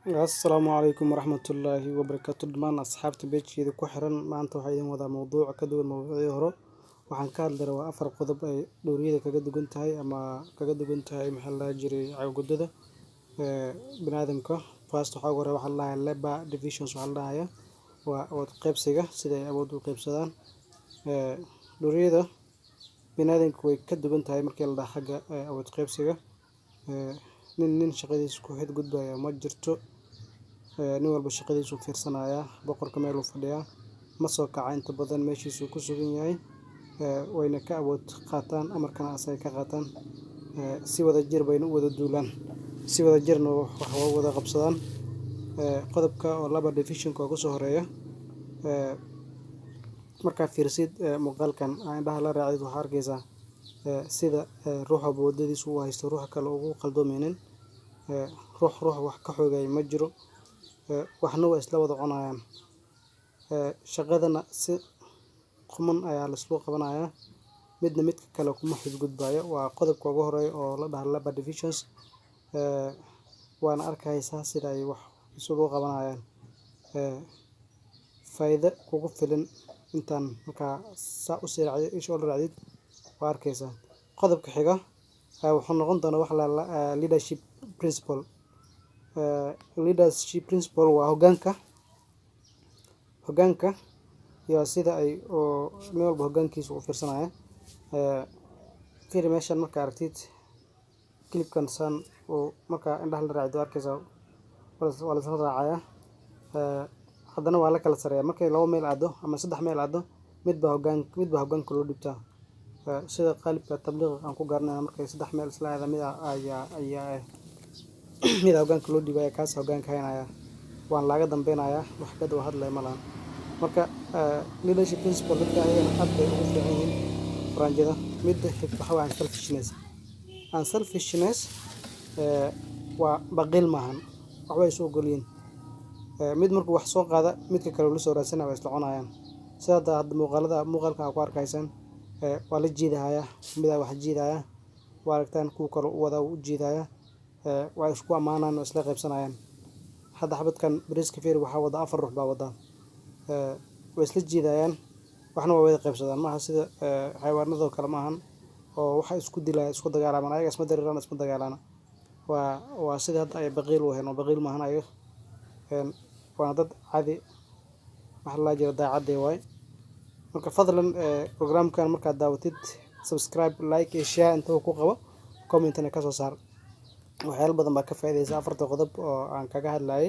السلام عليكم ورحمة الله وبركاته دمان أصحابتي بيتشي ku xiran maanta waxaa idin wadaa mowduuc ka duwan mowduucii hore waxaan ka hadli rabaa afar qodob ay dhowriyada kaga duwan tahay ama kaga duwan tahay maxaa la jiray cawgudada binaadamka first waxaa hore waxaa la labor divisions waxaa la dhahayaa waa awood qaybsiga sida ay awood u qaybsadaan dhowriyada binaadamku way ka duwan tahay markii la dhaxaga awood qaybsiga nin shaqadiisa ku xid gudbaya ma jirto nin walba shaqadiisu fiirsanaya boqorka meel uu fadhiyaa ma soo kaca inta badan meeshiisu ku sugan yahay wayna ka awood qaataan amarkana asay ka qaataan si wada jir bayna u wada duulaan si wada jirna wax wada qabsadaan qodobka oo laba division ka soo horeeya marka fiirsid muuqaalkan indhaha la raacid waxa arkaysaa sida ruuxa wadadiisu u haysto ruux kale ugu qaldoomeenin ruux wax ka xoogay ma jiro waxna waa isla wada cunayaan shaqadana si quman ayaa la isku qabanayaa midna midka kale kuma xidgudbayo waa qodobka ugu horeeya oo la dhahay labor divisions waana arkaysaa sida ay wax isugu qabanayaan faa'iido kugu filan intaan marka saa u siracay isha la raacid waa arkaysaa qodobka xiga wuxuu noqon doonaa wax la leadership principle leadership principle waa hoggaanka iyo sida ay nin walba hoggaankiisa u fiirsanaya fiir meeshan marka aragtid clipkan san oo marka indhaha la raacido arkaysaa wala soo raacaya haddana waa la kala sareeyaa markay laba meel aado ama saddex meel aado midba hoggaanka loo dhibtaa sida qalibka tabliiq aan ku garanayna markay saddex meel isla aada mid hoggaanka loo dhibaya kaas hoggaanka haynaya waan laga dambeynaya wax ka daba hadlay malan marka leadership principle dadka ayana aad bay ugu fiican yihiin faranjada midda xigta waxa waa selfishness waa baqil maahan waxbay soo goliyeen mid markuu wax soo qaada midka kale uu soo raadsanaya way isla cunayaan sida hadda muuqaalka ku arkaysan waa la jiidaya mida wax jiidaya waa aragtaan ku kale wada u jiidaya waa isku amaanaan oo isla qaybsanayaan hadda xabadkan bariiska feer waxa wada afar ruux baa wada way isla jiidayaan waxna waa wada qaybsadaan maaha sida xayawaanada kale maahan oo waxa isku dilaya isku dagaalamaan ayaga isma dareeraan isma dagaalana waa sida hadda ay baqiil u heen oo baqiil maahan ayaga waa dad caadi wax la jiro daacadde way marka fadlan programkan marka daawatid subscribe like iyo share inta ku qabo comment-na ka soo saar waxyaalo badan baa ka faa'iideysa afarta qodob oo aan kaga hadlayay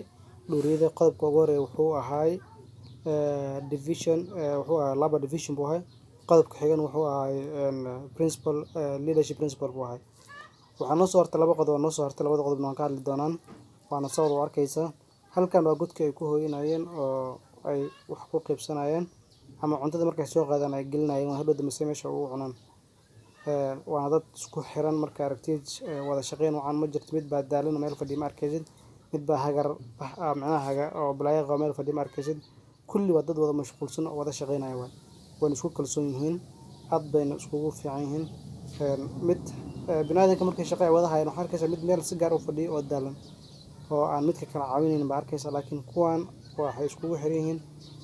dhowriyada qodobka ugu horeeya wuxuu ahaa division wuxuu ahaa labor division buu ahaa qodobka xigan wuxuu ahaa principle leadership principle buu ahaa waxaa noo soo hartay laba qodob noo soo hartay labada qodobna waan ka hadli doonaan waana sawir u arkaysaa halkan waa godka ay ku hooyinayeen oo ay wax ku qaybsanayeen ama cuntada markay soo qaadaan ay gelinayeen waa hadhow dambe meesha ugu cunaan waana dad isku xiran marka aragtid wada shaqeyn waxaan ma jirto mid baa daalin meel fadhiyo ma arkaysid mid baa hagar macnaha oo balaayaqa meel fadhiyo ma arkaysid kulli waa dad wada mashquulsan oo wada shaqeynaya waan isku kalsoon yihiin aad bayna iskugu fiican yihiin mid binaadamka markay shaqo ay wada hayaan waxaa arkaysaa mid meel si gaar u fadhiyo oo daalan oo aan midka kala caawinayn ba arkaysaa laakiin kuwan waxay iskugu xiran yihiin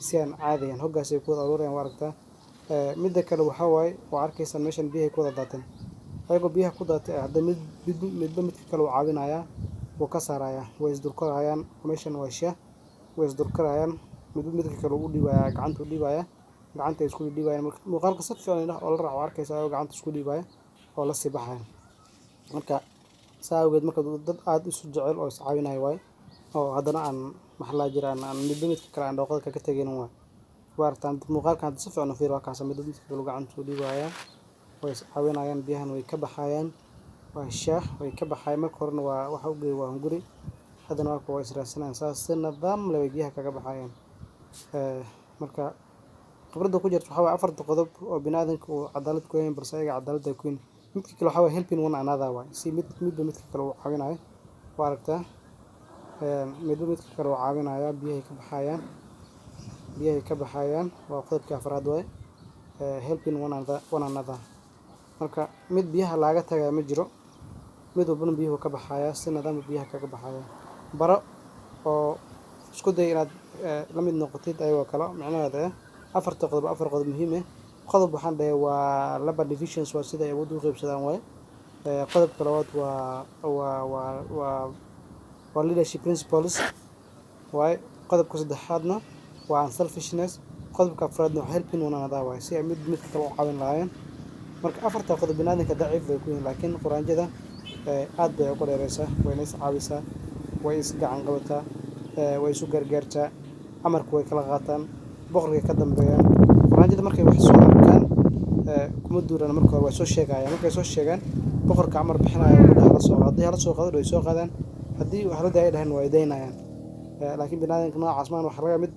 si aan caadiyan hoggaas ay ku wada aruurayaan waa aragtaa midda kale waxa waaye waa arkaysaa meeshan biyaha ku wada daateen ayagoo biyaha ku daatay hadda midba midka kale uu caawinayaa wuu ka saarayaa way isdulkarayaan meeshan waa shiya way isdulkarayaan midka kale uu dhiibaya gacanta u dhiibaya gacanta isku dhiibaya muuqaalka si fiican oo la raaco arkaysaa ayagoo gacanta isku dhiibaya oo la sii baxaya marka saa awgeed marka dad aad isu jecel oo is caawinaya waay oo haddana aan maxaa jiraan aan midba midka kale aan dhooqada kaga tegin waay waartaan muuqaalkan si fiican u fiir waa kaasa midba midka kale gacanta u dhiibaya way is caawinayaan biyahan way ka baxayaan waa shaah way ka baxayaan marka horena waa waxa u geey waa hunguri haddana waa kuwa is raadsanayaan saas si nidaam leh way biyaha kaga baxayaan marka khibradda ku jirta waxa waa afarta qodob oo binaadamka uu cadaalad ku yahay balse ayaga cadaalad ay ku yihiin midka kale waxa waa helping one another way si midba midka kale uu caawinayo waa aragtaa midba midka kale uu caawinayo biyaha ka baxayaan waa qodobka afraad way helping one another marka mid biyaha laga tagay ma jiro mid walbana biyuhu ka baxaya si nidaam biyaha kaga baxaya baro isku day inaad la mid noqotid ayagoo kale macnaheeda afarta qodob afar qodob muhiim ah qodob waxaan dhahay waa laba divisions waa sida ay awood u qaybsadaan waaye qodobka labaad waa leadership principles waaye qodobka saddexaadna waa unselfishness qodobka afraadna waa helping one another waaye si ay mid kale u caawin lahaayeen marka afarta qodob binaadinka daciif bay ku yihiin laakiin quraanjada aad bay ugu dheeraysaa wayna is caawisaa way is gacan qabataa way isu gargaartaa amarku way kala qaataan boqorkay ka dambeeyaan quraanjada markay wax soo arkaan kuma duuraan marka hore way soo sheegayaan markay soo sheegaan boqorka amar bixinaya hala soo qaado hala soo qaado way soo qaadaan haddii wax la daayay dhahan way daynayaan laakiin binaadinka noocaas maan wax laga mid